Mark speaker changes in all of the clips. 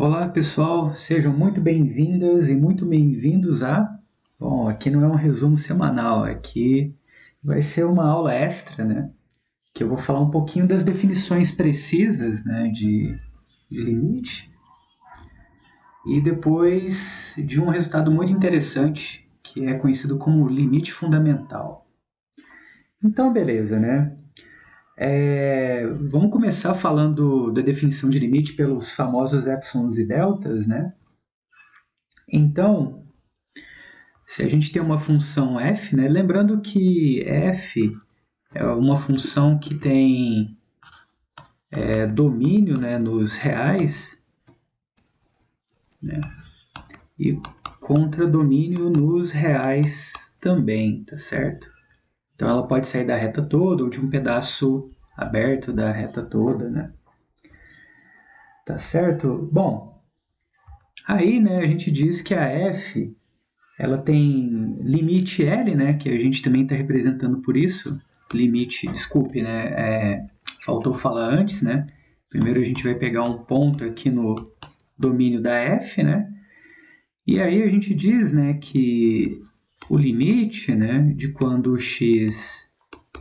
Speaker 1: Olá pessoal, sejam muito bem-vindas e muito bem-vindos Bom, aqui não é um resumo semanal, aqui vai ser uma aula extra, né? Que eu vou falar um pouquinho das definições precisas, né, de limite e depois de um resultado muito interessante, que é conhecido como limite fundamental. Então, beleza, né? Vamos começar falando da definição de limite pelos famosos epsilons e deltas, né? Então, se a gente tem uma função f, né, lembrando que f é uma função que tem domínio, né, nos reais, né, e contradomínio nos reais também, tá certo? Então ela pode sair da reta toda ou de um pedaço aberto da reta toda, né? Tá certo? Bom, aí, né, a gente diz que a f ela tem limite L, né, que a gente também está representando por isso. Limite, desculpe, né, faltou falar antes, né? Primeiro a gente vai pegar um ponto aqui no domínio da F, né? E aí a gente diz, né, que o limite, né, de quando x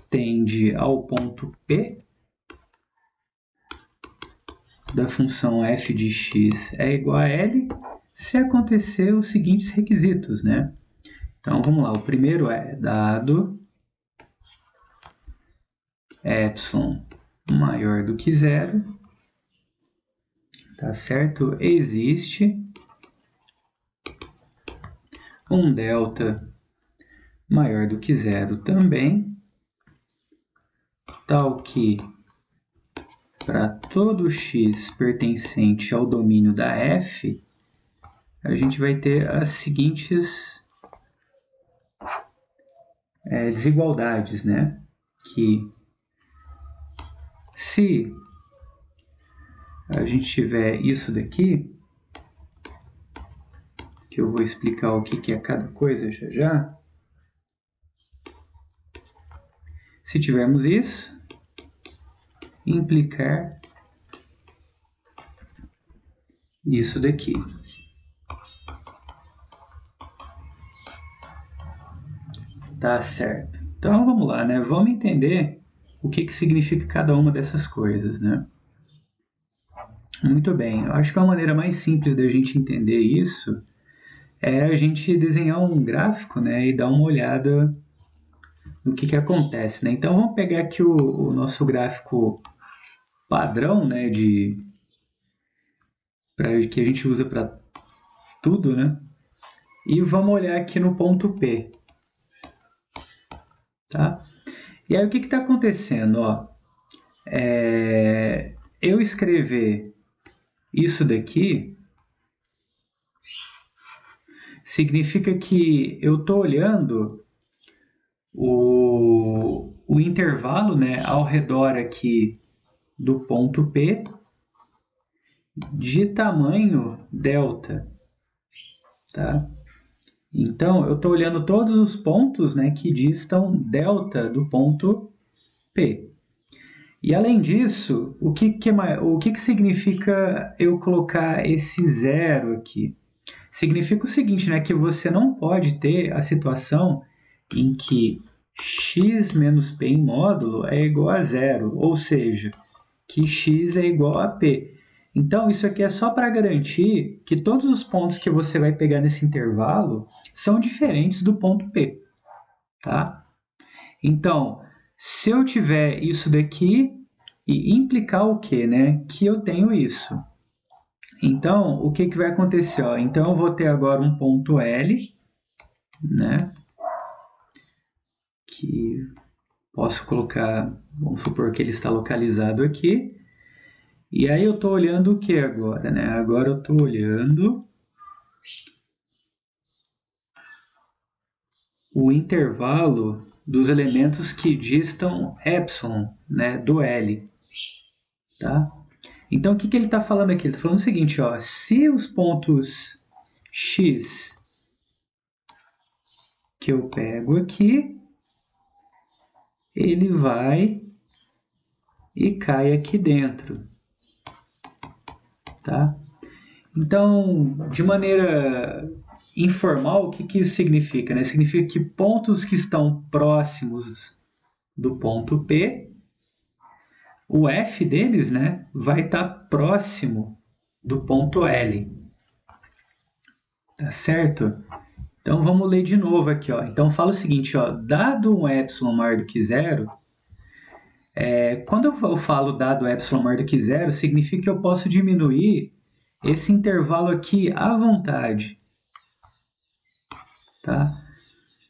Speaker 1: tende ao ponto P da função f de x é igual a L se acontecer os seguintes requisitos, né? Então vamos lá, o primeiro é dado epsilon maior do que zero, tá certo? Existe um delta maior do que zero também, tal que para todo x pertencente ao domínio da f, a gente vai ter as seguintes desigualdades, né? Que se a gente tiver isso daqui, que eu vou explicar o que é cada coisa já já. Se tivermos isso, implicar isso daqui. Tá certo. Então vamos lá, né? Vamos entender o que significa cada uma dessas coisas, né? Muito bem. Eu acho que a maneira mais simples da gente entender isso é a gente desenhar um gráfico, né? E dar uma olhada no que acontece, né? Então vamos pegar aqui o nosso gráfico padrão, né? Que a gente usa para tudo, né? E vamos olhar aqui no ponto P, tá? E aí o que está acontecendo, ó? Eu escrever isso daqui significa que eu estou olhando o intervalo, né, ao redor aqui do ponto P de tamanho delta, tá? Então, eu estou olhando todos os pontos, né, que distam delta do ponto P. E além disso, o que significa eu colocar esse zero aqui? Significa o seguinte, né, que você não pode ter a situação em que x menos p em módulo é igual a zero, ou seja, que x é igual a p. Então, isso aqui é só para garantir que todos os pontos que você vai pegar nesse intervalo são diferentes do ponto P, tá? Então, se eu tiver isso daqui e implicar o quê, né? Que eu tenho isso. Então, o que vai acontecer? Ó? Então, eu vou ter agora um ponto L, né? Que posso colocar, vamos supor que ele está localizado aqui. E aí eu estou olhando o que agora, né? Agora eu estou olhando o intervalo dos elementos que distam epsilon, né? Do L, tá? Então, o que ele está falando aqui? Ele está falando o seguinte, ó, se os pontos x que eu pego aqui, ele vai e cai aqui dentro, tá? Então, de maneira informal, o que, que isso significa? Né? Significa que pontos que estão próximos do ponto P, o F deles, né, vai estar próximo do ponto L. Tá certo? Então vamos ler de novo aqui, ó. Então fala o seguinte, ó, dado um epsilon maior do que zero, quando eu falo dado epsilon maior do que zero, significa que eu posso diminuir esse intervalo aqui à vontade, tá?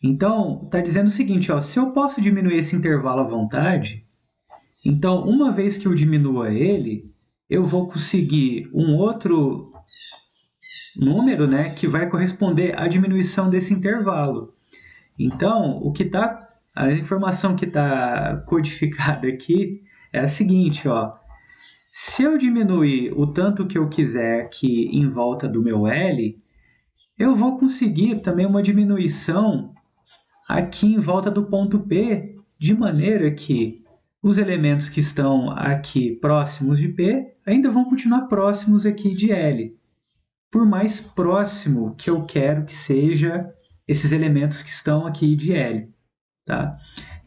Speaker 1: Então, está dizendo o seguinte, ó, se eu posso diminuir esse intervalo à vontade, então uma vez que eu diminua ele, eu vou conseguir um outro número, né, que vai corresponder à diminuição desse intervalo. Então, a informação que está codificada aqui é a seguinte, ó. Se eu diminuir o tanto que eu quiser aqui em volta do meu L, eu vou conseguir também uma diminuição aqui em volta do ponto P, de maneira que os elementos que estão aqui próximos de P ainda vão continuar próximos aqui de L, por mais próximo que eu quero que seja esses elementos que estão aqui de L. Tá?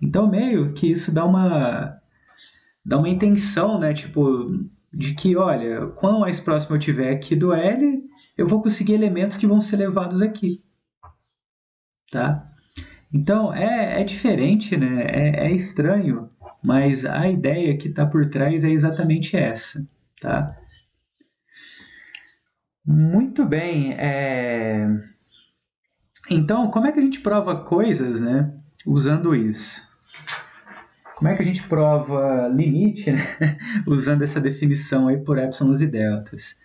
Speaker 1: Então, meio que isso dá uma intenção, né? Tipo, de que, olha, quanto mais próximo eu tiver aqui do L, eu vou conseguir elementos que vão ser levados aqui. Tá? Então, é diferente, né? É estranho, mas a ideia que está por trás é exatamente essa. Tá? Muito bem. Então, como é que a gente prova coisas, né? Usando isso? Como é que a gente prova limite, né? Usando essa definição aí por épsilons e deltas?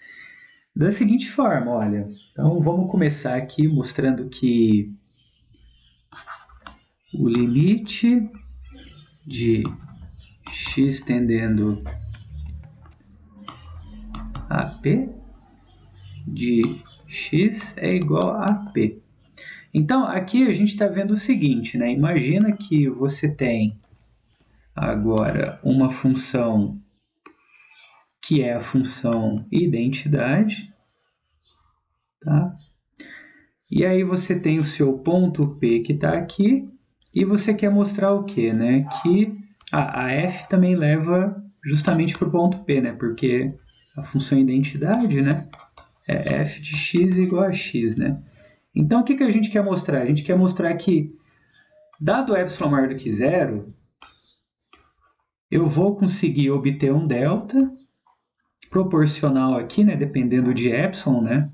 Speaker 1: Da seguinte forma, olha. Então, vamos começar aqui mostrando que o limite de x tendendo a p de x é igual a p. Então, aqui a gente está vendo o seguinte, né? Imagina que você tem agora uma função que é a função identidade, tá? E aí você tem o seu ponto P que está aqui, e você quer mostrar o quê? Né? Que a f também leva justamente para o ponto P, né? Porque a função identidade, né? É f de x igual a x, né? Então, o que a gente quer mostrar? A gente quer mostrar que, dado epsilon maior do que zero, eu vou conseguir obter um delta proporcional aqui, né? Dependendo de epsilon, né?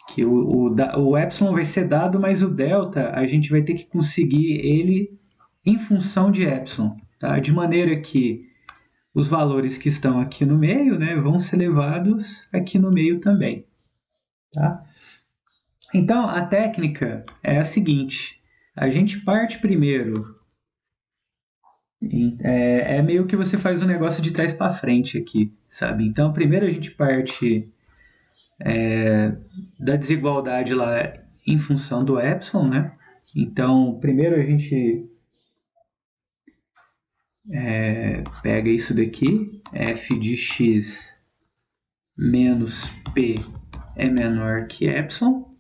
Speaker 1: Que o epsilon vai ser dado, mas o delta a gente vai ter que conseguir ele em função de epsilon, tá? De maneira que os valores que estão aqui no meio, né, vão ser levados aqui no meio também, tá? Então, a técnica é a seguinte, a gente parte primeiro, meio que você faz um negócio de trás para frente aqui, sabe? Então, primeiro a gente parte da desigualdade lá em função do epsilon, né? Então, primeiro a gente pega isso daqui, f de x menos p é menor que epsilon,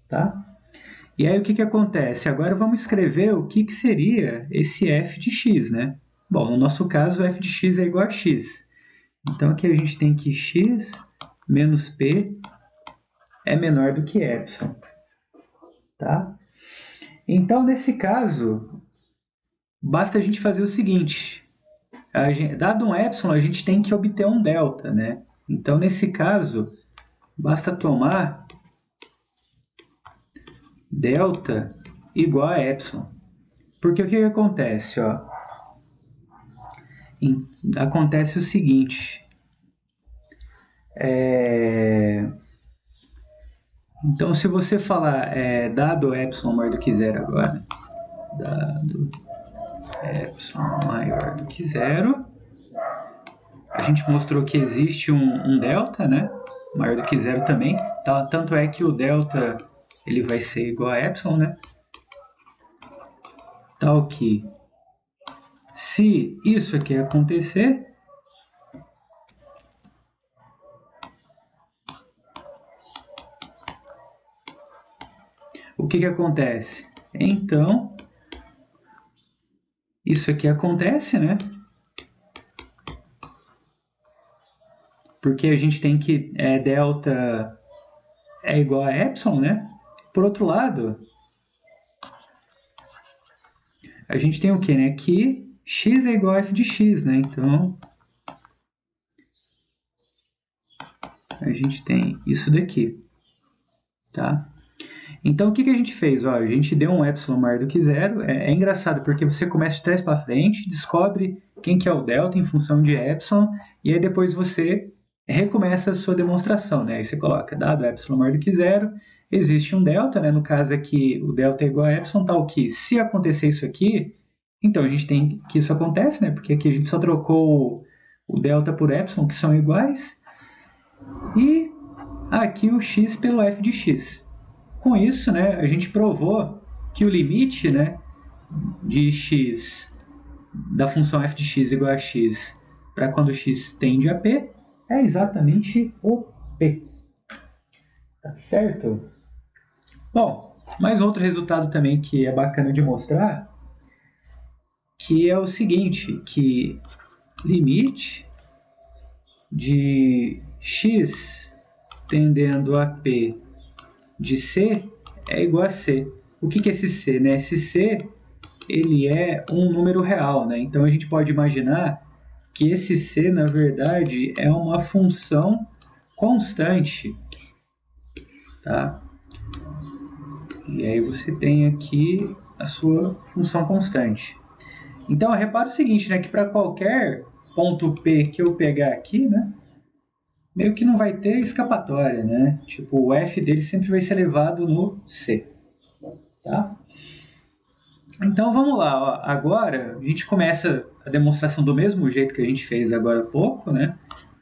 Speaker 1: tá? E aí o que acontece? Agora vamos escrever o que seria esse f de x, né? Bom, no nosso caso, f de x é igual a x. Então aqui a gente tem que x menos p é menor do que epsilon, tá? Então, nesse caso, basta a gente fazer o seguinte, dado um epsilon, a gente tem que obter um delta, né? Então, nesse caso, basta tomar delta igual a epsilon. Porque o que acontece? Ó? Acontece o seguinte. Então, se você falar dado epsilon maior do que zero agora, dado epsilon maior do que zero, a gente mostrou que existe um delta, né? Maior do que zero também. Tá? Tanto é que o delta ele vai ser igual a epsilon, né? Tal que, se isso aqui acontecer, o que acontece? Então, isso aqui acontece, né? Porque a gente tem que delta é igual a epsilon, né? Por outro lado, a gente tem o quê, né? Que x é igual a f de x, né? Então, a gente tem isso daqui, tá? Então, o que a gente fez? Ó, a gente deu um epsilon maior do que zero. É engraçado, porque você começa de trás para frente, descobre quem que é o delta em função de epsilon, e aí depois você recomeça a sua demonstração, né? Aí você coloca, dado epsilon maior do que zero, existe um delta, né? No caso aqui, o delta é igual a epsilon, tal que se acontecer isso aqui, então a gente tem que isso acontece, né? Porque aqui a gente só trocou o delta por epsilon, que são iguais, e aqui o x pelo f de x. Com isso, né, a gente provou que o limite, né, de x da função f de x igual a x para quando x tende a p é exatamente o p. Tá certo? Bom, mais outro resultado também que é bacana de mostrar, que é o seguinte, que limite de x tendendo a p de c é igual a c. O que é esse c? Né? Esse c ele é um número real, né? Então a gente pode imaginar que esse c, na verdade, é uma função constante, tá? E aí você tem aqui a sua função constante. Então, repara o seguinte, né? Que para qualquer ponto P que eu pegar aqui, né? Meio que não vai ter escapatória, né? Tipo, o f dele sempre vai ser elevado no c, tá? Então vamos lá, ó. Agora a gente começa a demonstração do mesmo jeito que a gente fez agora há pouco, né?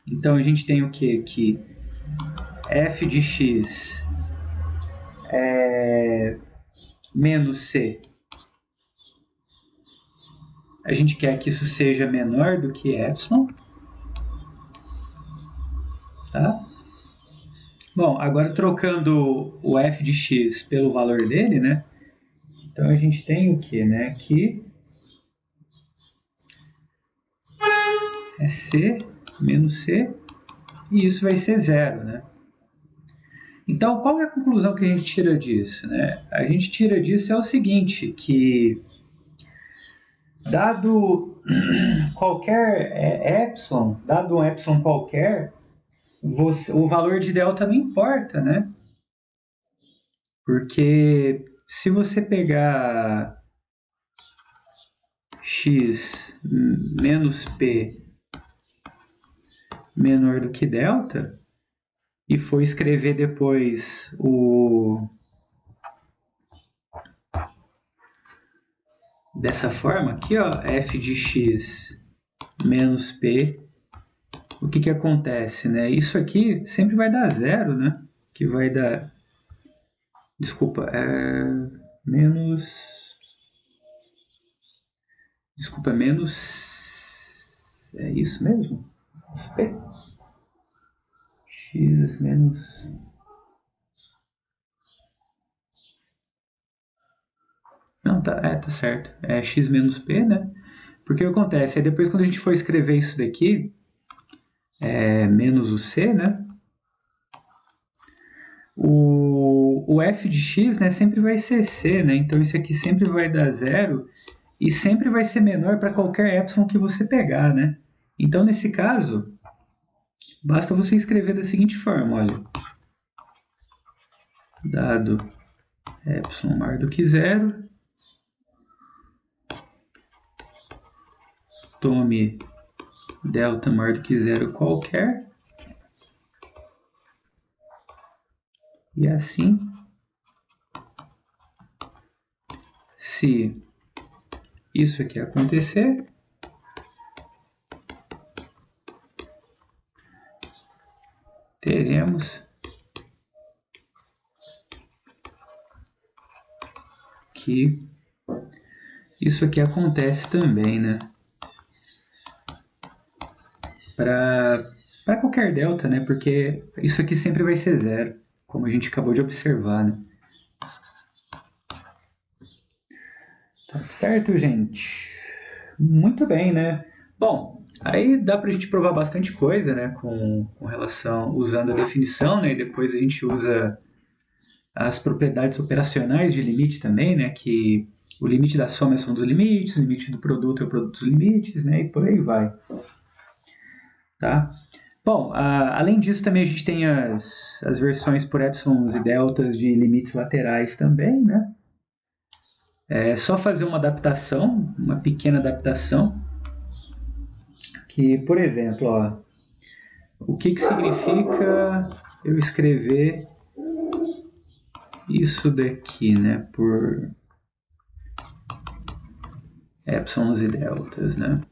Speaker 1: Então a gente tem o que aqui? F de x menos c. A gente quer que isso seja menor do que epsilon, tá? Bom, agora trocando o f de x pelo valor dele, né? Então a gente tem o que, né? Que é c menos c, e isso vai ser zero, né? Então, qual é a conclusão que a gente tira disso, né? A gente tira disso é o seguinte, que dado qualquer epsilon, dado um epsilon qualquer, o valor de delta não importa, né? Porque se você pegar x menos p menor do que delta e for escrever depois dessa forma aqui, ó, f de x menos p, o que acontece, né? Isso aqui sempre vai dar zero, né? Que vai dar... Desculpa, menos... Desculpa, menos... É isso mesmo? P? X menos... Não, tá certo. É x menos p, né? Porque o que acontece? Aí depois quando a gente for escrever isso daqui, menos o c, né? O f de x, né, sempre vai ser c, né? Então isso aqui sempre vai dar zero e sempre vai ser menor para qualquer epsilon que você pegar, né? Então nesse caso, basta você escrever da seguinte forma, olha. Dado epsilon maior do que zero, tome delta maior do que zero qualquer, e assim, se isso aqui acontecer, teremos que isso aqui acontece também, né? Para qualquer delta, né? Porque isso aqui sempre vai ser zero, como a gente acabou de observar, né? Tá certo, gente? Muito bem, né? Bom, aí dá pra gente provar bastante coisa, né? Com relação, usando a definição, né? E depois a gente usa as propriedades operacionais de limite também, né? Que o limite da soma é a soma dos limites, o limite do produto é o produto dos limites, né? E por aí vai. Tá? Bom, além disso também a gente tem as versões por epsilons e deltas de limites laterais também, né? É só fazer uma adaptação, uma pequena adaptação, que, por exemplo, ó, o que significa eu escrever isso daqui, né, por epsilons e deltas, né?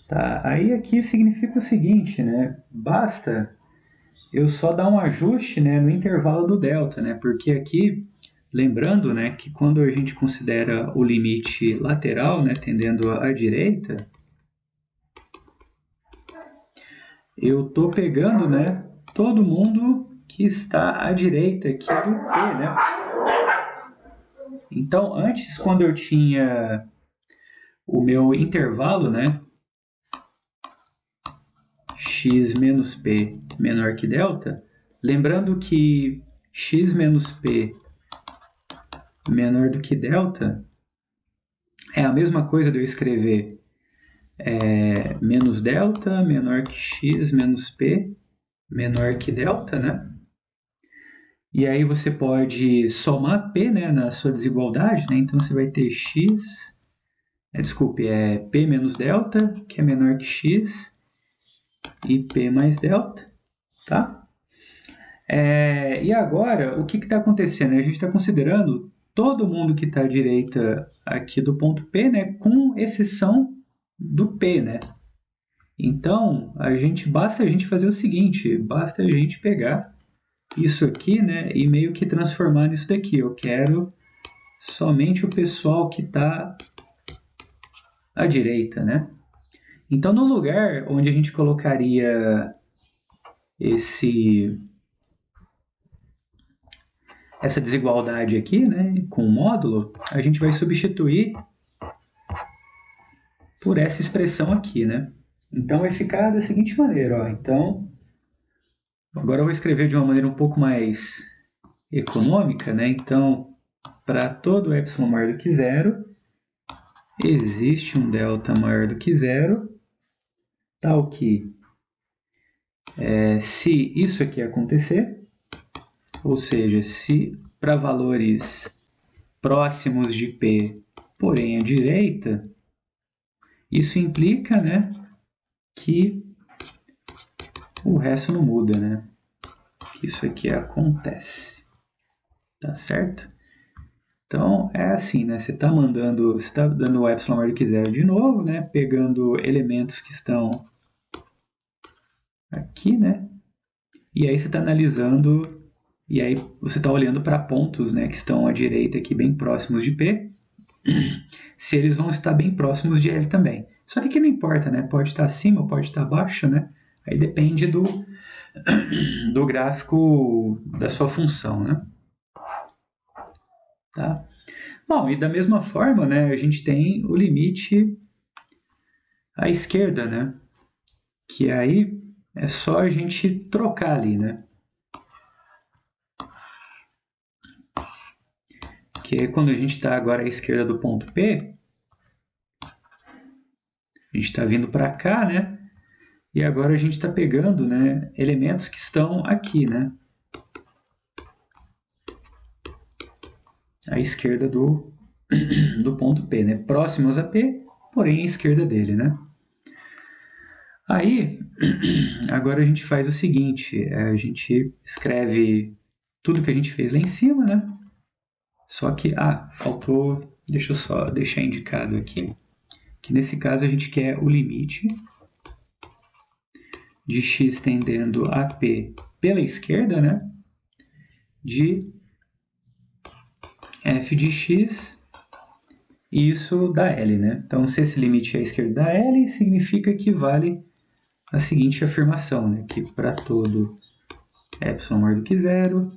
Speaker 1: Tá, aí aqui significa o seguinte, né, basta eu só dar um ajuste, né, no intervalo do delta, né, porque aqui, lembrando, né, que quando a gente considera o limite lateral, né, tendendo à direita, eu estou pegando, né, todo mundo que está à direita aqui do P, né? Então, antes, quando eu tinha o meu intervalo, né, x menos p menor que delta, lembrando que x menos p menor do que delta é a mesma coisa de eu escrever menos delta menor que x menos p menor que delta, né? E aí você pode somar p, né, na sua desigualdade, né? Então você vai ter x, p menos delta, que é menor que x, e p mais delta, tá? E agora, o que está acontecendo? A gente está considerando todo mundo que está à direita aqui do ponto P, né, com exceção do P, né? Então, basta a gente fazer o seguinte, basta a gente pegar isso aqui, né, e meio que transformar nisso daqui. Eu quero somente o pessoal que está à direita, né? Então, no lugar onde a gente colocaria essa desigualdade aqui, né, com o módulo, a gente vai substituir por essa expressão aqui, né? Então vai ficar da seguinte maneira, ó. Então, agora eu vou escrever de uma maneira um pouco mais econômica, né? Então, para todo epsilon maior do que zero, existe um delta maior do que zero, tal que se isso aqui acontecer, ou seja, se para valores próximos de P, porém à direita, isso implica, né, que o resto não muda, né? Que isso aqui acontece. Tá certo? Então, é assim, né? Você está dando o epsilon maior do que zero de novo, né? Pegando elementos que estão aqui, né? E aí você está analisando, e aí você está olhando para pontos, né? Que estão à direita aqui, bem próximos de P, se eles vão estar bem próximos de L também. Só que aqui não importa, né? Pode estar acima, pode estar abaixo, né? Aí depende do gráfico da sua função, né? Tá? Bom, e da mesma forma, né, a gente tem o limite à esquerda, né? Que aí é só a gente trocar ali, né? Que é quando a gente está agora à esquerda do ponto P, a gente está vindo para cá, né? E agora a gente está pegando, né, elementos que estão aqui, né? À esquerda do ponto P, né? Próximos a P, porém à esquerda dele, né? Aí, agora a gente faz o seguinte, a gente escreve tudo que a gente fez lá em cima, né? Só que, faltou, deixa eu só deixar indicado aqui, que nesse caso a gente quer o limite de x tendendo a P pela esquerda, né? De f de x, e isso dá L, né? Então, se esse limite é à esquerda da L, significa que vale a seguinte afirmação, né? Que para todo epsilon maior do que zero,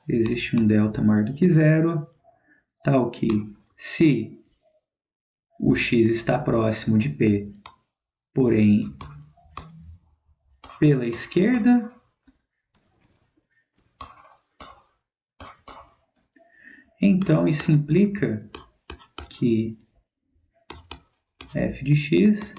Speaker 1: existe um delta maior do que zero, tal que se o x está próximo de P, porém pela esquerda, então isso implica que f de x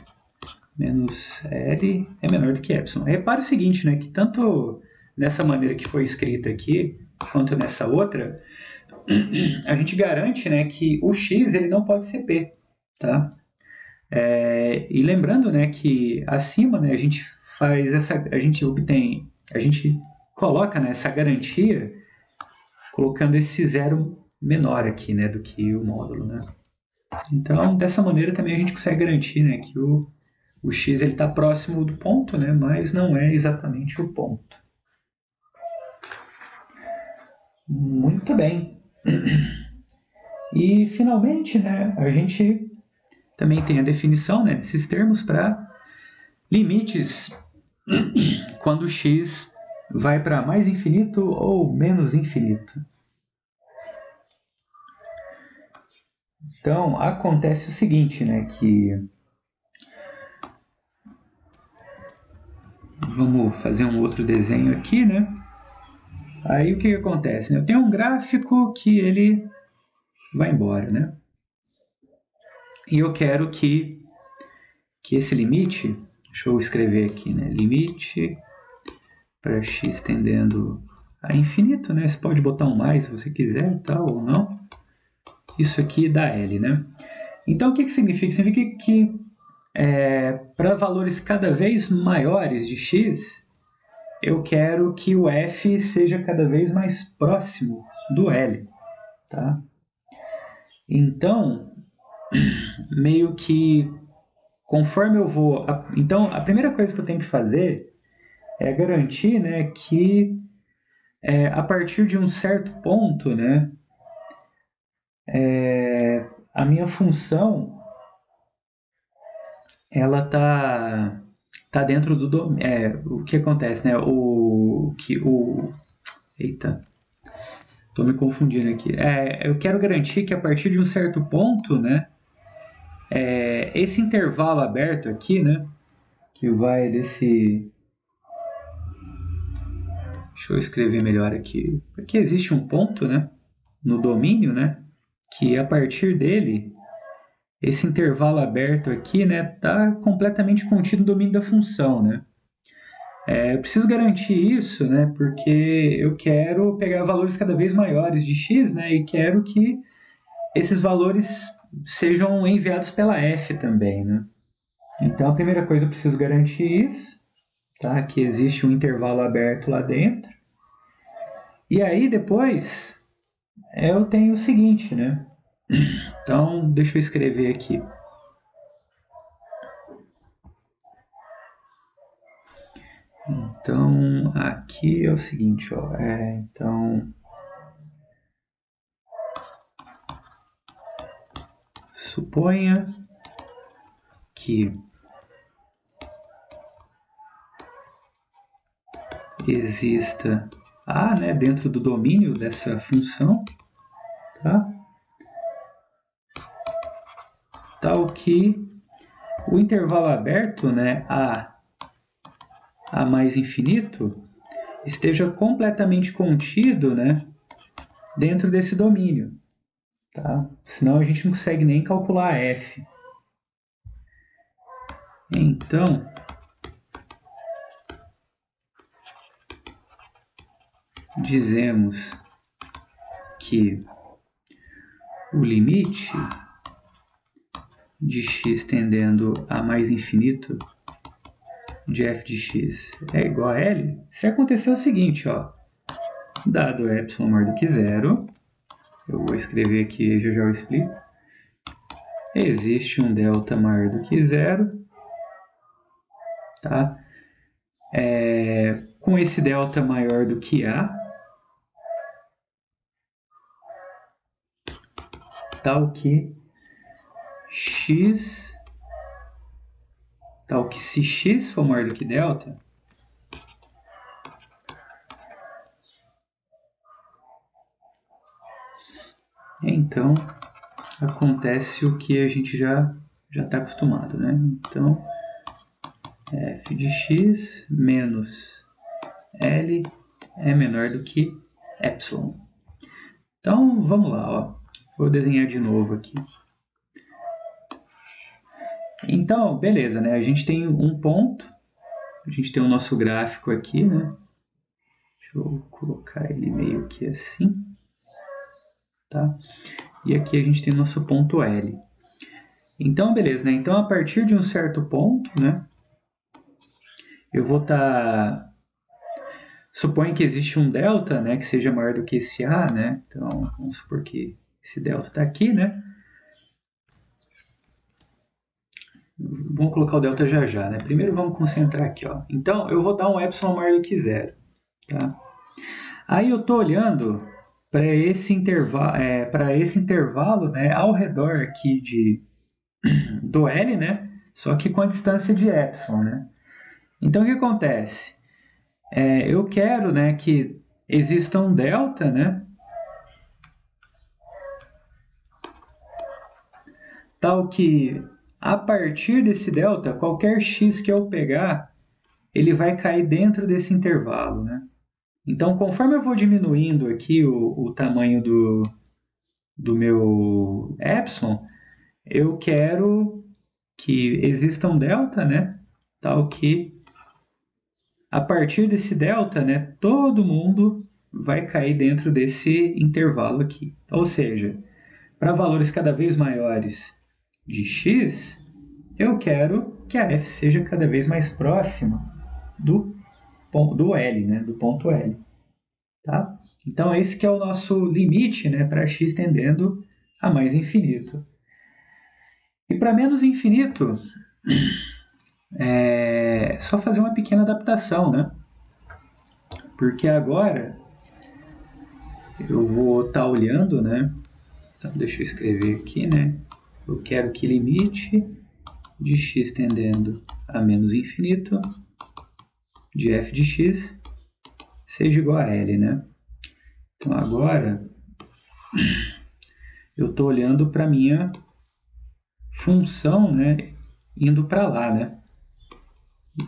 Speaker 1: menos L é menor do que epsilon. Repare o seguinte, né, que tanto nessa maneira que foi escrita aqui, quanto nessa outra, a gente garante, né, que o x ele não pode ser P. Tá? E lembrando, né, que acima, né, a gente coloca, né, essa garantia colocando esse zero menor aqui, né, do que o módulo, né? Então, dessa maneira também a gente consegue garantir, né, que o x está próximo do ponto, né, mas não é exatamente o ponto. Muito bem. E, finalmente, né, a gente também tem a definição, né, desses termos para limites quando x vai para mais infinito ou menos infinito. Então, acontece o seguinte, né, que vamos fazer um outro desenho aqui, né? Aí o que acontece? Né? Eu tenho um gráfico que ele vai embora, né? E eu quero que esse limite, deixa eu escrever aqui, né? Limite para x tendendo a infinito, né? Você pode botar um mais se você quiser, tal, ou não. Isso aqui dá L, né? Então, o que significa? Significa que para valores cada vez maiores de x, eu quero que o f seja cada vez mais próximo do L. Tá? Então, meio que conforme eu vou... Então, a primeira coisa que eu tenho que fazer é garantir, né, que a partir de um certo ponto, né, a minha função ela tá dentro do o que acontece, né? Eita, tô me confundindo aqui. Eu quero garantir que a partir de um certo ponto, né, esse intervalo aberto aqui, né, que vai desse... Deixa eu escrever melhor aqui. Aqui existe um ponto, né, no domínio, né, que a partir dele esse intervalo aberto aqui, né, tá completamente contido no domínio da função, né? Eu preciso garantir isso, né, porque eu quero pegar valores cada vez maiores de x, né, e quero que esses valores sejam enviados pela f também, né? Então, a primeira coisa eu preciso garantir isso, tá, que existe um intervalo aberto lá dentro. E aí, depois, eu tenho o seguinte, né? Então, deixa eu escrever aqui. Então, aqui é o seguinte, ó, então, suponha que exista A, né, dentro do domínio dessa função, tá? Tal que o intervalo aberto, né, a mais infinito, esteja completamente contido, né, dentro desse domínio. Tá? Senão a gente não consegue nem calcular f. Então, dizemos que o limite de x tendendo a mais infinito de f de x é igual a L, se acontecer o seguinte, ó, dado epsilon maior do que zero, eu vou escrever aqui e já eu explico, existe um delta maior do que zero, tá? Com esse delta maior do que A, tal que se x for maior do que delta, então acontece o que a gente já está acostumado, né? Então, f de x menos L é menor do que epsilon. Então, vamos lá, ó. Vou desenhar de novo aqui. Então, beleza, né? A gente tem um ponto, a gente tem o nosso gráfico aqui, né? Deixa eu colocar ele meio que assim, tá? E aqui a gente tem o nosso ponto L. Então, beleza, né? Então, a partir de um certo ponto, né? Eu vou estar... Suponho que existe um delta, né? Que seja maior do que esse A, né? Então, vamos supor que esse delta está aqui, né? Vamos colocar o delta já já, né? Primeiro vamos concentrar aqui, ó. Então, eu vou dar um epsilon maior do que zero, tá? Aí eu estou olhando para esse intervalo, né, ao redor aqui do L, né? Só que com a distância de epsilon, né? Então, o que acontece? Eu quero, né, que exista um delta, né? Tal que, a partir desse delta, qualquer x que eu pegar, ele vai cair dentro desse intervalo, né? Então, conforme eu vou diminuindo aqui o tamanho do meu epsilon, eu quero que exista um delta, né? Tal que, a partir desse delta, né, todo mundo vai cair dentro desse intervalo aqui. Ou seja, para valores cada vez maiores de x, eu quero que a f seja cada vez mais próxima do L, né, do ponto L. Tá? Então, esse que é o nosso limite, né, para x tendendo a mais infinito. E para menos infinito, é só fazer uma pequena adaptação, né? Porque agora eu vou estar olhando, né? Então, deixa eu escrever aqui, né? Eu quero que limite de x tendendo a menos infinito de f de x seja igual a L, né? Então, agora eu estou olhando para a minha função, né? Indo para lá, né?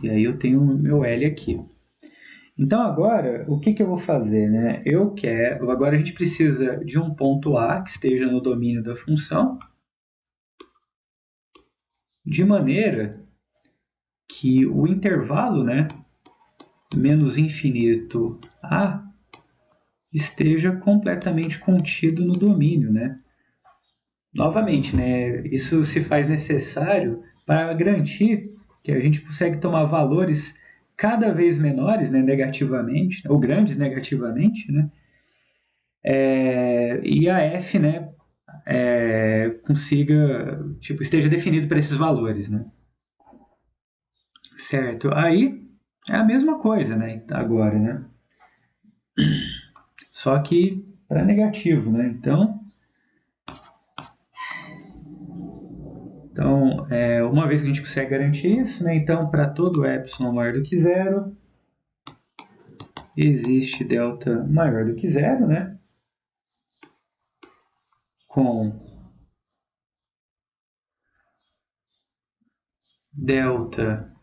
Speaker 1: E aí eu tenho o meu L aqui. Então agora, o que eu vou fazer, né? Agora a gente precisa de um ponto A que esteja no domínio da função, de maneira que o intervalo, né, menos infinito A esteja completamente contido no domínio, né? Novamente, né, isso se faz necessário para garantir que a gente consegue tomar valores cada vez menores, né, negativamente, ou grandes negativamente, né, e a f, né, esteja definido para esses valores, né. Certo? Aí é a mesma coisa, né, agora, né, só que para negativo, né, então, uma vez que a gente consegue garantir isso, né, então para todo epsilon maior do que zero, existe delta maior do que zero, né, com delta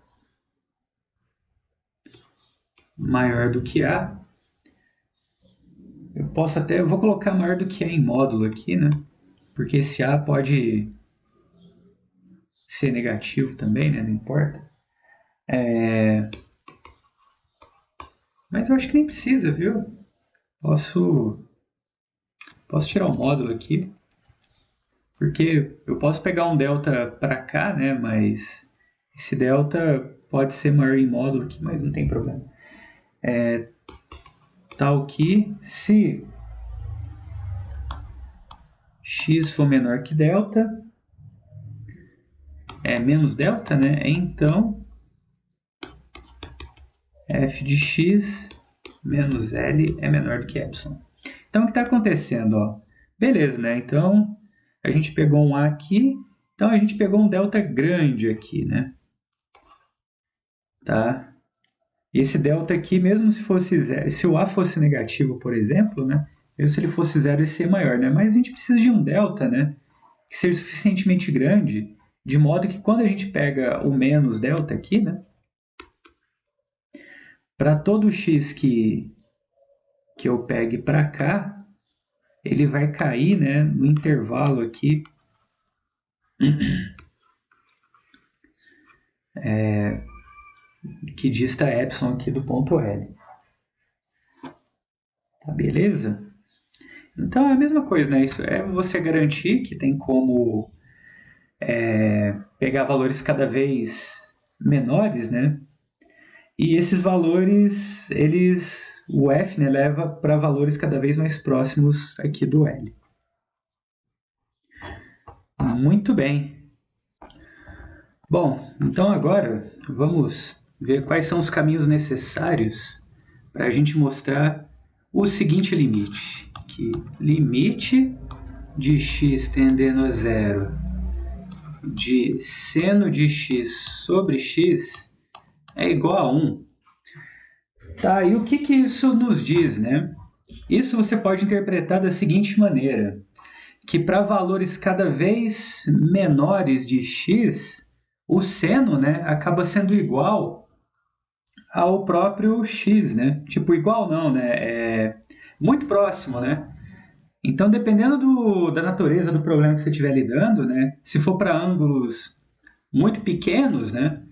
Speaker 1: maior do que A. Eu vou colocar maior do que A em módulo aqui, né, porque esse A pode ser negativo também, né, não importa. Mas eu acho que nem precisa, viu? Posso tirar o módulo aqui, porque eu posso pegar um delta para cá, né? Mas esse delta pode ser maior em módulo aqui, mas não tem problema. Tal que se x for menor que delta, menos delta, né? Então f de x menos L é menor do que epsilon. Então, o que está acontecendo? Ó? Beleza, né? Então, a gente pegou um A aqui, então a gente pegou um delta grande aqui, né? Tá? E esse delta aqui, mesmo se fosse zero, se o A fosse negativo, por exemplo, né? Se ele fosse zero, ele seria maior, né? Mas a gente precisa de um delta, né? Que seja suficientemente grande, de modo que quando a gente pega o menos delta aqui, né? Para todo x que eu pegue para cá, ele vai cair, né, no intervalo aqui que dista epsilon aqui do ponto L. Tá, beleza? Então é a mesma coisa, né? Isso é você garantir que tem como pegar valores cada vez menores, né? E esses valores, o f, né, leva para valores cada vez mais próximos aqui do L. Muito bem. Bom, então agora vamos ver quais são os caminhos necessários para a gente mostrar o seguinte limite, que limite de x tendendo a zero de seno de x sobre x é igual a 1. Tá, e o que isso nos diz, né? Isso você pode interpretar da seguinte maneira, que para valores cada vez menores de x, o seno, né, acaba sendo igual ao próprio x, né? Tipo, igual não, né? É muito próximo, né? Então, dependendo da natureza do problema que você estiver lidando, né? Se for para ângulos muito pequenos, né?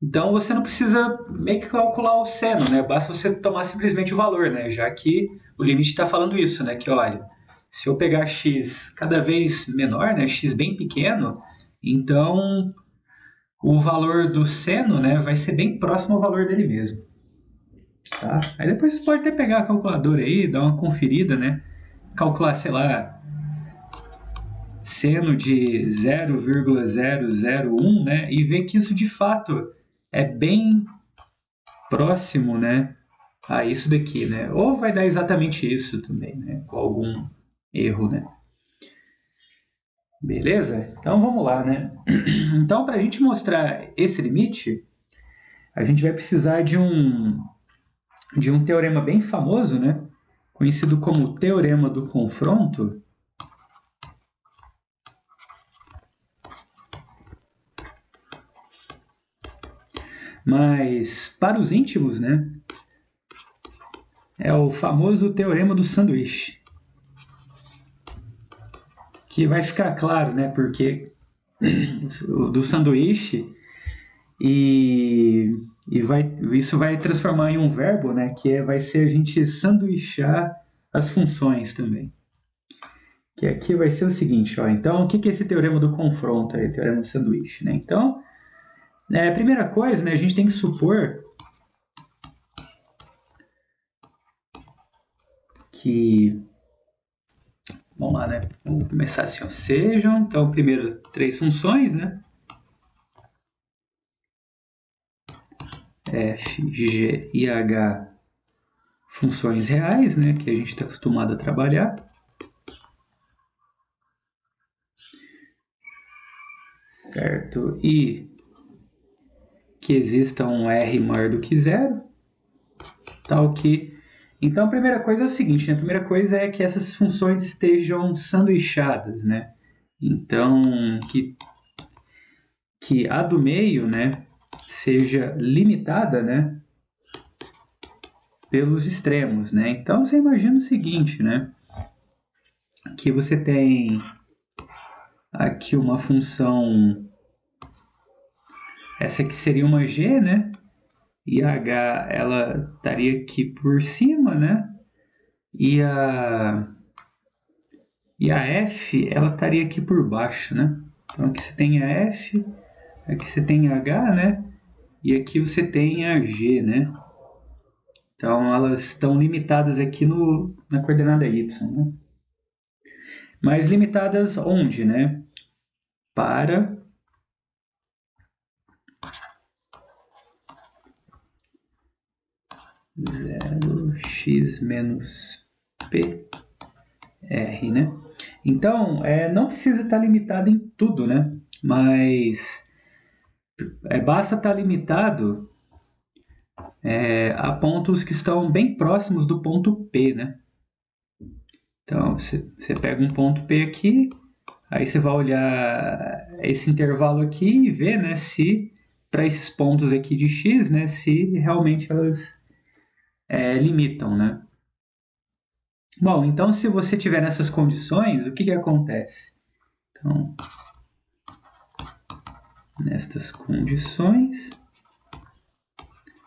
Speaker 1: Então, você não precisa meio que calcular o seno, né? Basta você tomar simplesmente o valor, né? Já que o limite está falando isso, né? Que, olha, se eu pegar x cada vez menor, né? X bem pequeno, então o valor do seno, né? Vai ser bem próximo ao valor dele mesmo. Tá? Aí depois você pode até pegar a calculadora aí, dar uma conferida, né? Calcular, sei lá, seno de 0,001, né? E ver que isso de fato é bem próximo, né? A isso daqui, né? Ou vai dar exatamente isso também, né? Com algum erro, né? Beleza? Então vamos lá, né? Então, para a gente mostrar esse limite, a gente vai precisar de um teorema bem famoso, né? Conhecido como Teorema do Confronto. Mas, para os íntimos, né? É o famoso Teorema do Sanduíche. Que vai ficar claro, né? Porque do sanduíche isso vai transformar em um verbo, né? Que vai ser a gente sanduichar as funções também. Que aqui vai ser o seguinte, ó. Então, o que é esse teorema do confronto aí, teorema do sanduíche, né? Então, a primeira coisa, né? A gente tem que supor que... Vamos lá, né? Vamos começar assim, ó. Sejam, então, primeiro, três funções, né? F, G e H funções reais, né? Que a gente está acostumado a trabalhar. Certo? E que exista um R maior do que zero. Tal que... Então, a primeira coisa é o seguinte, né? A primeira coisa é que essas funções estejam sanduichadas, né? Então, que a do meio, né, seja limitada, né, pelos extremos, né? Então, você imagina o seguinte, né? Que você tem aqui uma função, essa aqui seria uma g, né? E a h, ela estaria aqui por cima, né? E a f, ela estaria aqui por baixo, né? Então, aqui você tem a f, aqui você tem a h, né? E aqui você tem a g, né? Então, elas estão limitadas aqui na coordenada y, né? Mas limitadas onde, né? Para zero x menos p r, né? Então, não precisa estar limitado em tudo, né? Mas basta estar limitado a pontos que estão bem próximos do ponto P, né? Então, você pega um ponto P aqui, aí você vai olhar esse intervalo aqui e ver, né, se para esses pontos aqui de x, né, se realmente elas limitam, né? Bom, então se você tiver nessas condições, o que acontece? Então, nestas condições,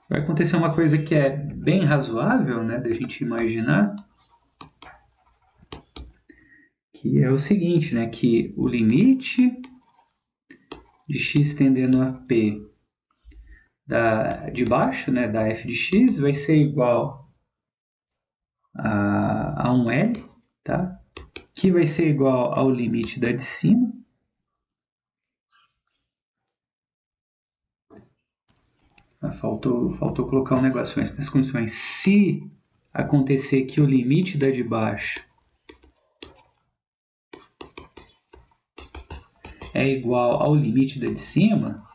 Speaker 1: vai acontecer uma coisa que é bem razoável, né, da gente imaginar, que é o seguinte, né, que o limite de x tendendo a p de baixo, né, da f de x, vai ser igual a 1L, tá? Que vai ser igual ao limite da de cima. Faltou colocar um negócio antes nas condições. Se acontecer que o limite da de baixo é igual ao limite da de cima,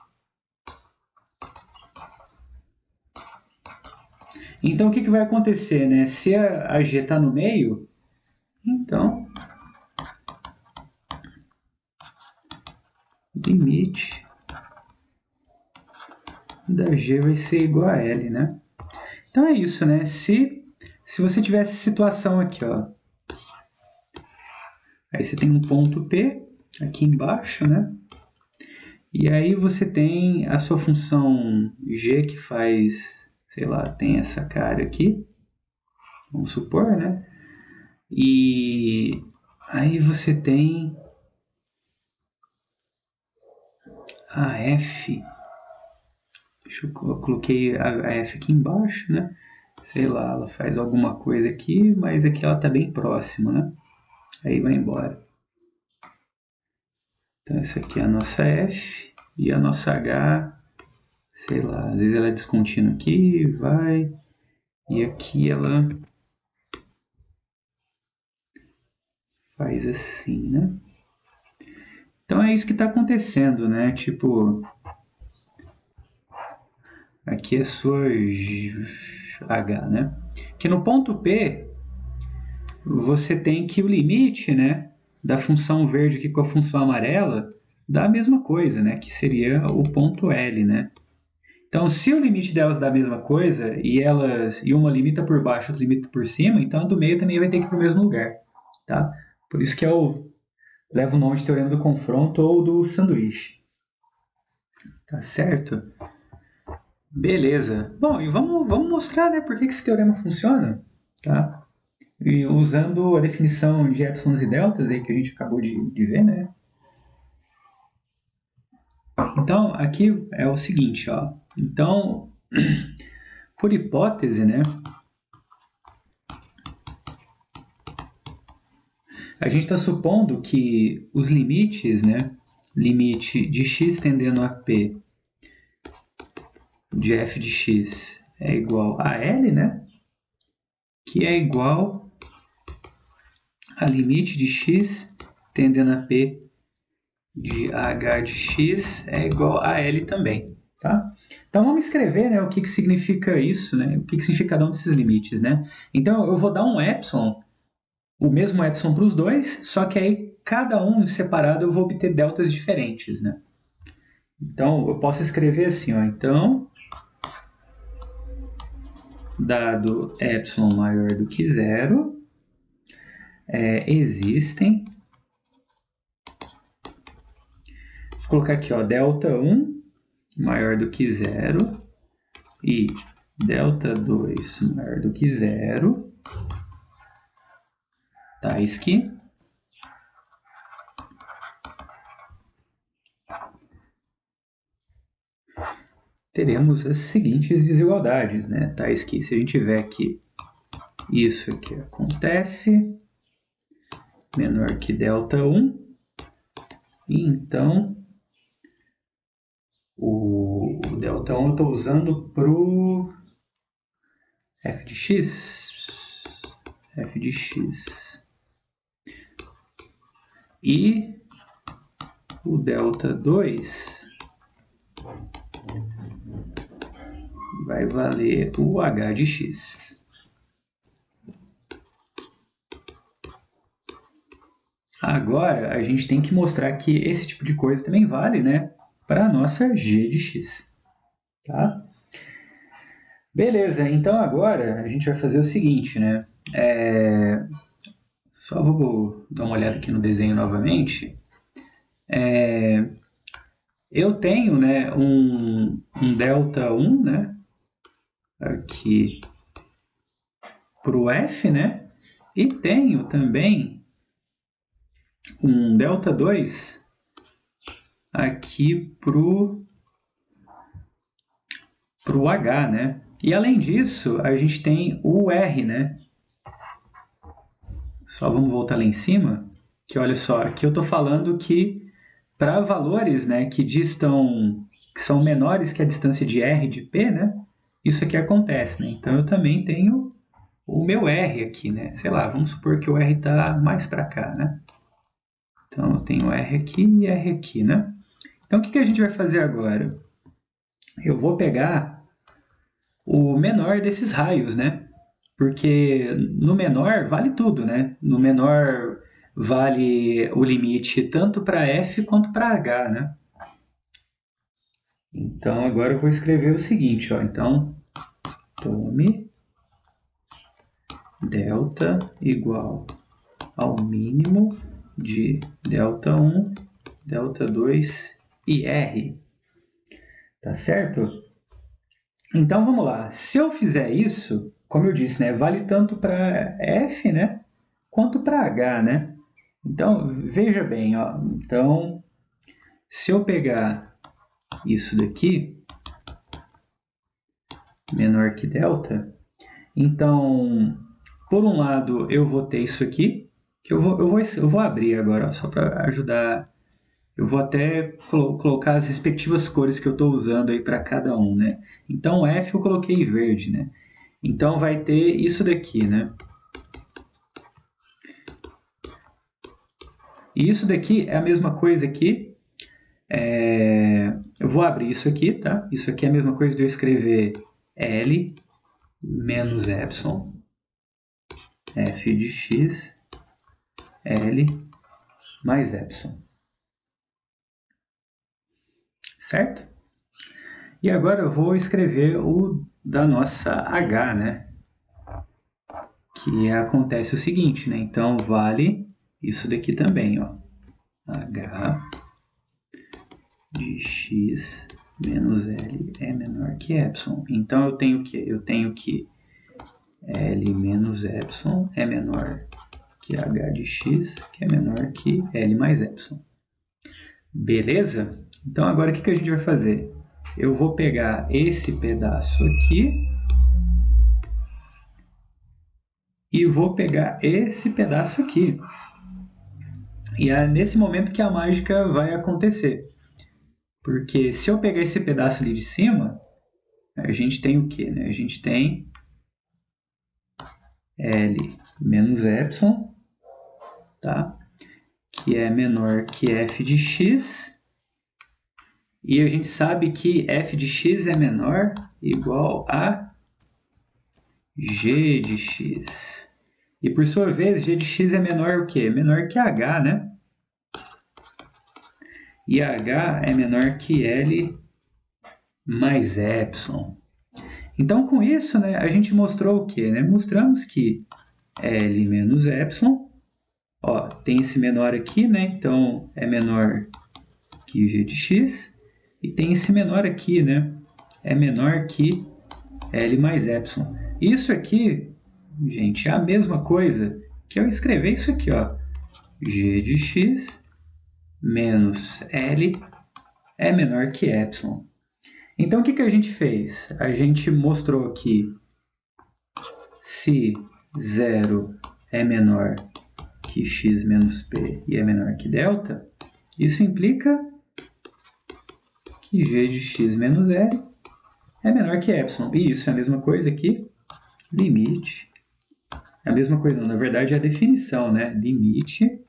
Speaker 1: então o que vai acontecer, né? Se a g está no meio, então limite da g vai ser igual a L, né? Então é isso, né? Se você tivesse situação aqui, ó, aí você tem um ponto P aqui embaixo, né? E aí você tem a sua função g que faz, sei lá, tem essa cara aqui, vamos supor, né? E aí você tem a f, eu coloquei a f aqui embaixo, né? Sei lá, ela faz alguma coisa aqui, mas aqui ela está bem próxima, né? Aí vai embora. Então essa aqui é a nossa f e a nossa h, sei lá, às vezes ela é descontínua aqui, vai, e aqui ela faz assim, né? Então é isso que está acontecendo, né? Tipo, aqui é sua h, né? Que no ponto P, você tem que o limite, né, da função verde aqui com a função amarela dá a mesma coisa, né? Que seria o ponto L, né? Então, se o limite delas dá a mesma coisa e uma limita por baixo, outra limita por cima, então a do meio também vai ter que ir para o mesmo lugar, tá? Por isso que leva o nome de teorema do confronto ou do sanduíche. Tá certo? Beleza. Bom, e vamos mostrar, né, por que esse teorema funciona, tá? E usando a definição de epsilons e deltas aí que a gente acabou de ver, né? Então, aqui é o seguinte, ó. Então, por hipótese, né, a gente está supondo que os limites, né, limite de x tendendo a p de f de x é igual a L, né, que é igual a limite de x tendendo a p de h de x é igual a L também, tá? Então vamos escrever, né, o que significa isso, né, o que significa cada um desses limites, né? Então eu vou dar um epsilon, o mesmo epsilon para os dois, só que aí cada um separado eu vou obter deltas diferentes, né? Então eu posso escrever assim, ó, então dado epsilon maior do que zero, existem, vou colocar aqui, ó, delta 1 maior do que zero e delta 2 maior do que zero, tais que teremos as seguintes desigualdades, né? Tais que se a gente tiver aqui isso aqui acontece menor que delta 1, e então o delta 1 eu estou usando para o f de x, e o delta 2 vai valer o h de x. Agora, a gente tem que mostrar que esse tipo de coisa também vale, né, para a nossa g de x. Tá? Beleza, então agora a gente vai fazer o seguinte, né? Só vou dar uma olhada aqui no desenho novamente. Eu tenho, né, um delta 1, né, aqui para o f, né, e tenho também um delta 2 aqui para o h, né. E além disso, a gente tem o r, né. Só vamos voltar lá em cima, que olha só, aqui eu estou falando que para valores, né, que são menores que a distância de r de p, né, isso aqui acontece, né? Então eu também tenho o meu r aqui, né? Sei lá, vamos supor que o r está mais para cá, né? Então eu tenho r aqui e r aqui, né? Então o que a gente vai fazer agora? Eu vou pegar o menor desses raios, né? Porque no menor vale tudo, né? No menor vale o limite tanto para f quanto para h, né? Então agora eu vou escrever o seguinte, ó. Então, tome delta igual ao mínimo de delta 1, delta 2 e r. Tá certo? Então vamos lá. Se eu fizer isso, como eu disse, né, vale tanto para f, né, quanto para h, né? Então veja bem, ó. Então se eu pegar isso daqui menor que delta, então por um lado eu vou ter isso aqui, que eu vou abrir agora, ó, só para ajudar. Eu vou até colocar as respectivas cores que eu estou usando aí para cada um, né? Então, F eu coloquei verde, né? Então, vai ter isso daqui, né? E isso daqui é a mesma coisa aqui. Eu vou abrir isso aqui, tá? Isso aqui é a mesma coisa de eu escrever L menos epsilon F de x L mais epsilon. Certo? E agora eu vou escrever o da nossa H, né? Que acontece o seguinte, né? Então, vale isso daqui também, ó. H de x menos L é menor que epsilon. Então, eu tenho o quê? Eu tenho que L menos epsilon é menor que H de x, que é menor que L mais epsilon. Beleza? Então, agora o que a gente vai fazer? Eu vou pegar esse pedaço aqui e vou pegar esse pedaço aqui. E é nesse momento que a mágica vai acontecer. Porque se eu pegar esse pedaço ali de cima, a gente tem o quê? Né? A gente tem L menos epsilon, tá? Que é menor que f de x. E a gente sabe que f de x é menor igual a g de x. E por sua vez, g de x é menor o quê? Menor que h, né? E h é menor que L mais epsilon. Então, com isso, né, a gente mostrou o quê? Né? Mostramos que L menos epsilon, ó, tem esse menor aqui, né? Então, é menor que g de x. E tem esse menor aqui, né? É menor que L mais epsilon. Isso aqui, gente, é a mesma coisa que eu escrever isso aqui, ó. G de x menos L é menor que epsilon. Então, o que a gente fez? A gente mostrou que se 0 é menor que x menos p e é menor que delta, isso implica que g de x menos L é menor que epsilon. E isso é a mesma coisa aqui, limite. É a mesma coisa, não, na verdade é a definição, né? Limite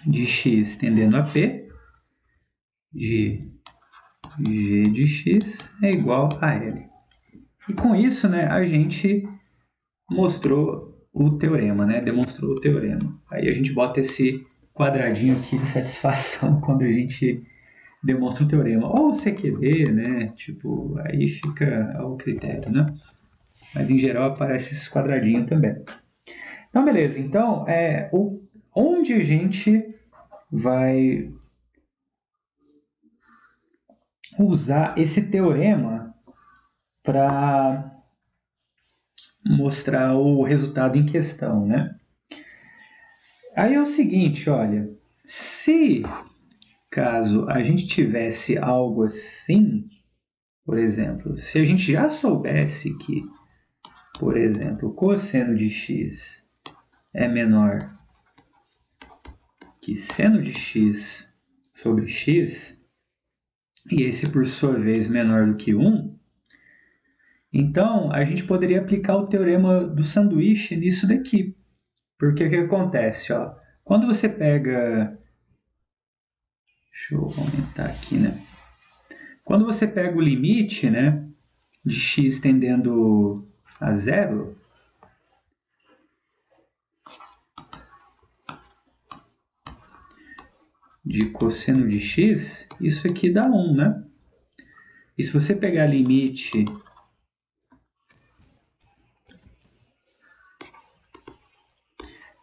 Speaker 1: de x tendendo a p de g de x é igual a L. E com isso, né, a gente mostrou o teorema, né? Demonstrou o teorema. Aí a gente bota esse quadradinho aqui de satisfação quando a gente demonstra um teorema. Ou o CQD, né? Tipo, aí fica ao critério, né? Mas em geral aparece esses quadradinhos também. Então, beleza. Então, onde a gente vai usar esse teorema para mostrar o resultado em questão, né? Aí é o seguinte, olha, se caso a gente tivesse algo assim, por exemplo, se a gente já soubesse que, por exemplo, o cosseno de x é menor que seno de x sobre x, e esse por sua vez menor do que 1, então a gente poderia aplicar o teorema do sanduíche nisso daqui. Porque o que acontece? Ó, quando você pega... Deixa eu aumentar aqui, né? Quando você pega o limite, né, de x tendendo a zero, de cosseno de x, isso aqui dá 1, né? E se você pegar limite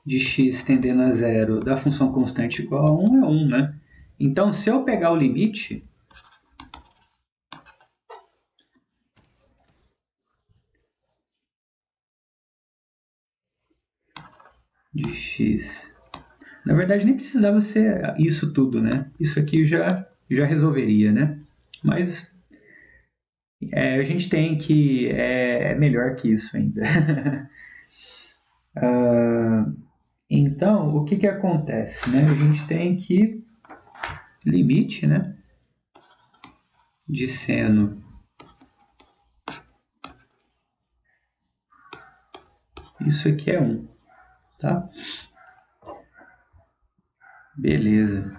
Speaker 1: de x tendendo a zero da função constante igual a 1 é 1, né? Então, se eu pegar o limite de x... Na verdade, nem precisava ser isso tudo, né? Isso aqui já resolveria, né? Mas a gente tem que... É melhor que isso ainda. Então, o que acontece, né? A gente tem que limite, né, de seno isso aqui é 1, tá? Beleza.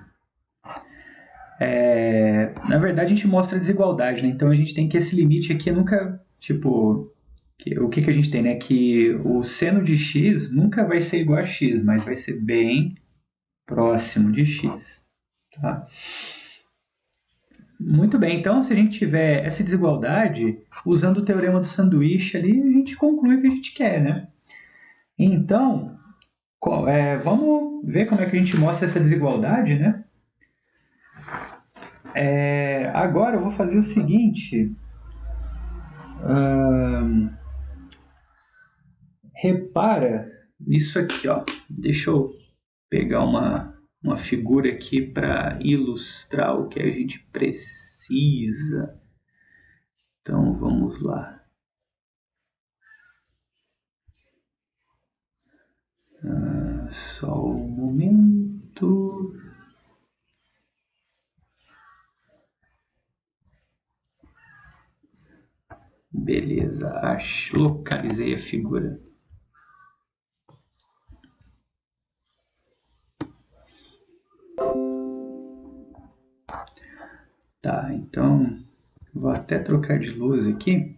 Speaker 1: Na verdade, a gente mostra a desigualdade, né? Então, a gente tem que esse limite aqui nunca, tipo... o que a gente tem, né? Que o seno de x nunca vai ser igual a x, mas vai ser bem próximo de x, tá? Muito bem, então se a gente tiver essa desigualdade, usando o teorema do sanduíche ali, a gente conclui o que a gente quer, né? Então, vamos ver como é que a gente mostra essa desigualdade, né? Agora eu vou fazer o seguinte. Repara nisso aqui, ó. Deixa eu pegar uma figura aqui para ilustrar o que a gente precisa. Então, vamos lá. Só um momento. Beleza, localizei a figura. Tá, então vou até trocar de luz aqui.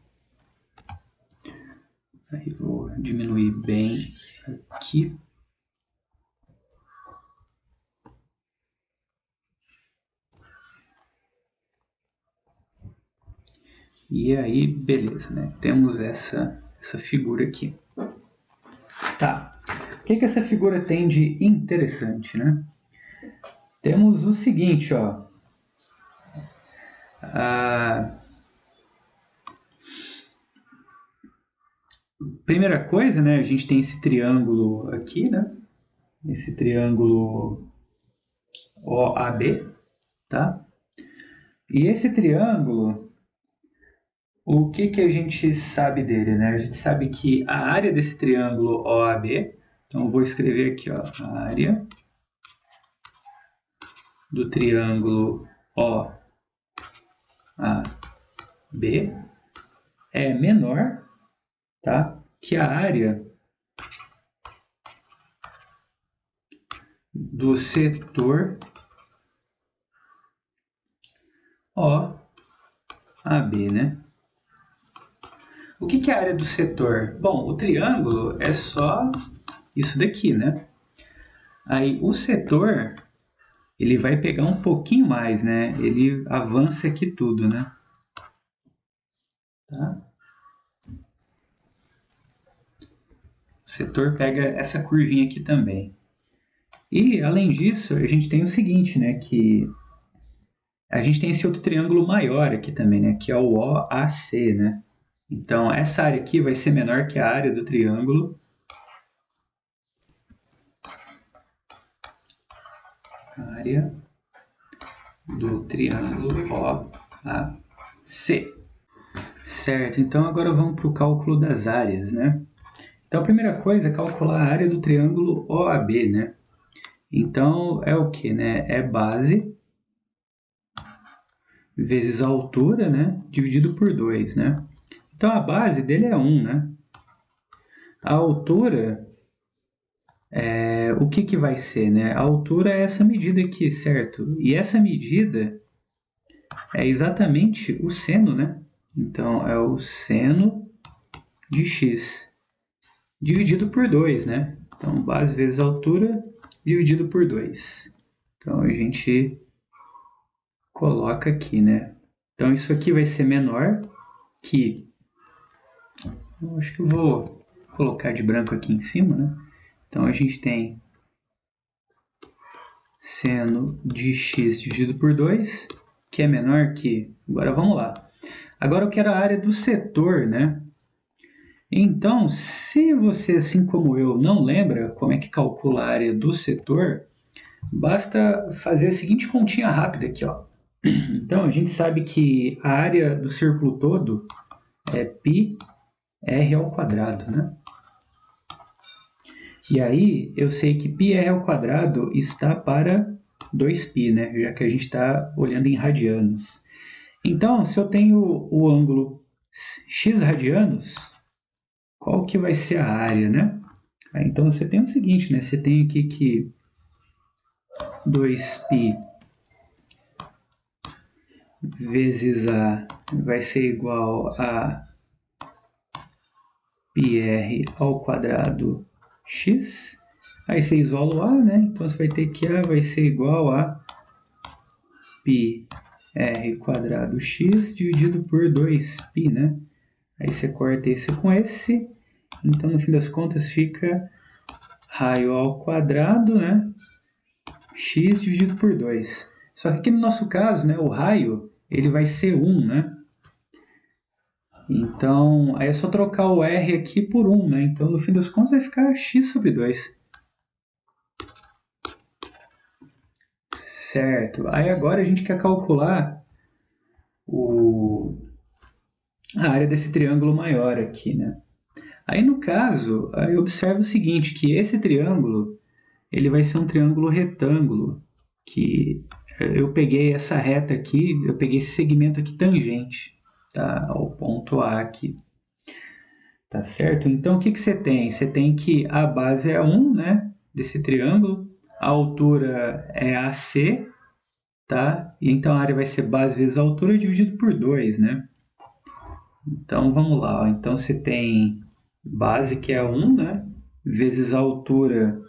Speaker 1: Aí vou diminuir bem aqui. E aí, beleza, né? Temos essa figura aqui. Tá. O que essa figura tem de interessante, né? Temos o seguinte, ó. Primeira coisa, né? A gente tem esse triângulo aqui, né? Esse triângulo OAB, tá? E esse triângulo, o que a gente sabe dele, né? A gente sabe que a área desse triângulo OAB, então eu vou escrever aqui, ó, a área do triângulo OAB é menor, tá? Que a área do setor OAB, né? O que é a área do setor? Bom, o triângulo é só isso daqui, né? Aí o setor, ele vai pegar um pouquinho mais, né? Ele avança aqui tudo, né? Tá? O setor pega essa curvinha aqui também. E, além disso, a gente tem o seguinte, né? Que a gente tem esse outro triângulo maior aqui também, né? Que é o OAC, né? Então, essa área aqui vai ser menor que a área do triângulo. Área do triângulo OAC. Certo, então agora vamos para o cálculo das áreas, né? Então, a primeira coisa é calcular a área do triângulo OAB, né? Então, é o que, né? É base vezes a altura, né? Dividido por 2, né? Então, a base dele é 1, né? A altura, o que vai ser, né? A altura é essa medida aqui, certo? E essa medida é exatamente o seno, né? Então, é o seno de x dividido por 2, né? Então, base vezes altura dividido por 2. Então, a gente coloca aqui, né? Então, isso aqui vai ser menor que... Eu acho que eu vou colocar de branco aqui em cima, né? Então, a gente tem seno de x dividido por 2, que é menor que... Agora, vamos lá. Agora, eu quero a área do setor, né? Então, se você, assim como eu, não lembra como é que calcula a área do setor, basta fazer a seguinte continha rápida aqui, ó. Então, a gente sabe que a área do círculo todo é πr ao quadrado, né? E aí, eu sei que πr ao quadrado está para 2π, né? Já que a gente está olhando em radianos. Então, se eu tenho o ângulo x radianos, qual que vai ser a área, né? Então, você tem o seguinte, né? Você tem aqui que 2π vezes A vai ser igual a πr ao quadrado x. Aí você isola o A, né? Então você vai ter que A vai ser igual a πr quadrado x dividido por 2π, né? Aí você corta esse com esse. Então, no fim das contas, fica raio ao quadrado, né? X dividido por 2. Só que aqui no nosso caso, né, o raio ele vai ser 1, né? Então, aí é só trocar o R aqui por 1, né? Então, no fim das contas, vai ficar x sobre 2. Certo. Aí agora a gente quer calcular a área desse triângulo maior aqui, né? Aí, no caso, aí observa o seguinte, que esse triângulo ele vai ser um triângulo retângulo, que eu peguei essa reta aqui, eu peguei esse segmento aqui tangente, tá? Ao ponto A aqui. Tá certo? Então, o que você tem? Você tem que a base é 1, né? Desse triângulo. A altura é AC, tá? E então a área vai ser base vezes a altura dividido por 2, né? Então, vamos lá. Ó. Então, você tem base, que é 1, né? Vezes a altura,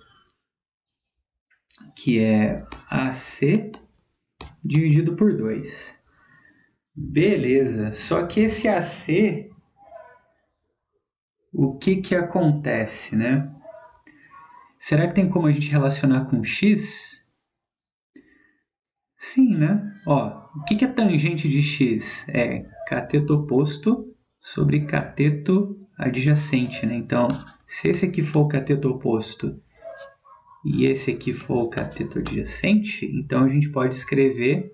Speaker 1: que é AC, dividido por 2. Beleza. Só que esse AC, o que acontece, né? Será que tem como a gente relacionar com x? Sim, né? Ó, o que é tangente de x? É cateto oposto sobre cateto adjacente, né? Então, se esse aqui for o cateto oposto e esse aqui for o cateto adjacente, então a gente pode escrever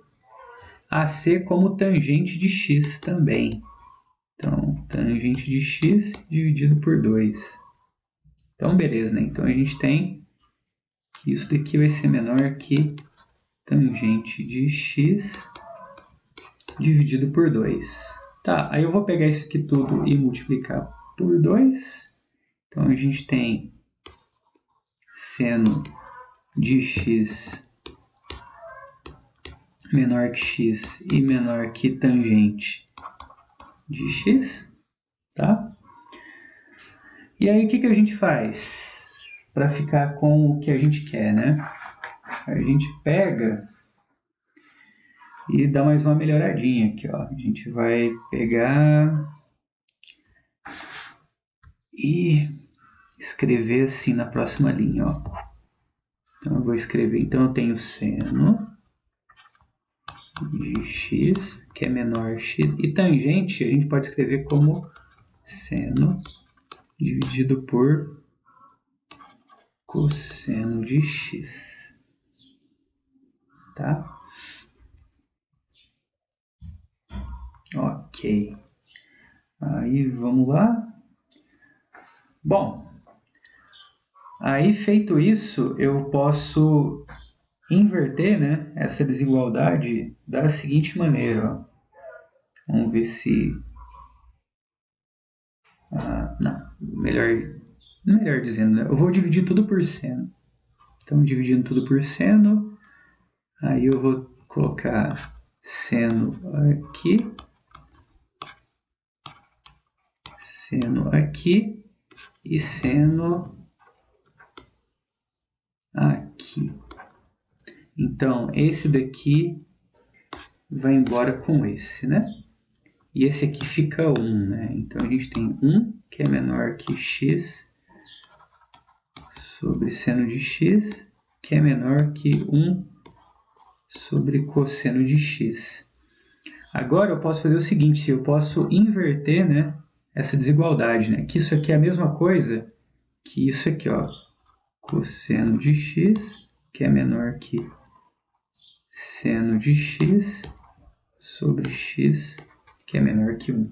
Speaker 1: AC como tangente de x também. Então, tangente de x dividido por 2. Então, beleza, né? Então, a gente tem que isso daqui vai ser menor que tangente de x dividido por 2. Tá, aí eu vou pegar isso aqui tudo e multiplicar por 2. Então, a gente tem seno de x menor que x e menor que tangente de x, tá? E aí, o que a gente faz? para ficar com o que a gente quer, né? A gente pega e dá mais uma melhoradinha aqui, ó. A gente vai pegar e escrever assim na próxima linha, ó. Então eu vou escrever, então eu tenho seno de x, que é menor x, e tangente a gente pode escrever como seno dividido por cosseno de x, tá? Ok. Aí vamos lá. Bom, aí feito isso, eu posso inverter, né, essa desigualdade da seguinte maneira. Ó. Vamos ver se... não, melhor dizendo, né? Eu vou dividir tudo por seno. Então, dividindo tudo por seno, aí eu vou colocar seno aqui e seno aqui. Então, esse daqui vai embora com esse, né? E esse aqui fica 1, né? Então, a gente tem 1, que é menor que x, sobre seno de x, que é menor que 1 sobre cosseno de x. Agora, eu posso fazer o seguinte, eu posso inverter, né, essa desigualdade, né? Que isso aqui é a mesma coisa que isso aqui, ó. Cosseno de x, que é menor que seno de x sobre x, que é menor que 1.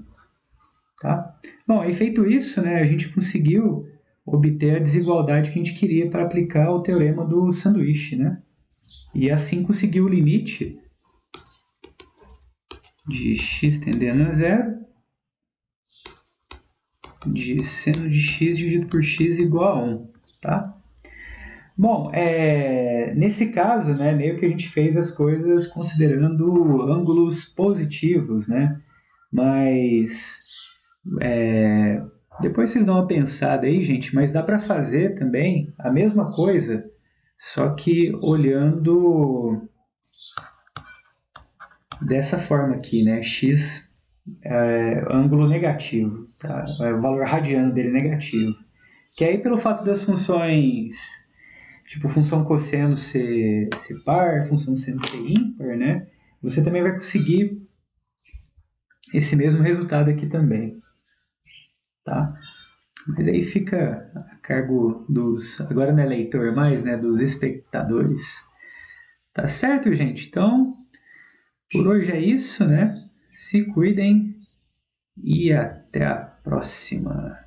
Speaker 1: Tá? Bom, aí feito isso, né, a gente conseguiu obter a desigualdade que a gente queria para aplicar o teorema do sanduíche, né? E assim conseguiu o limite de x tendendo a zero de seno de x dividido por x igual a 1. Tá? Bom, nesse caso, né, meio que a gente fez as coisas considerando ângulos positivos, né? Mas depois vocês dão uma pensada aí, gente, mas dá para fazer também a mesma coisa, só que olhando dessa forma aqui, né? X ângulo negativo, tá? O valor radiano dele é negativo. Que aí, pelo fato das funções, tipo função cosseno ser par, função seno ser ímpar, né? Você também vai conseguir esse mesmo resultado aqui também, tá? Mas aí fica a cargo dos, agora não é leitor mais, né, dos espectadores. Tá certo, gente? Então, por hoje é isso, né? Se cuidem e até a próxima.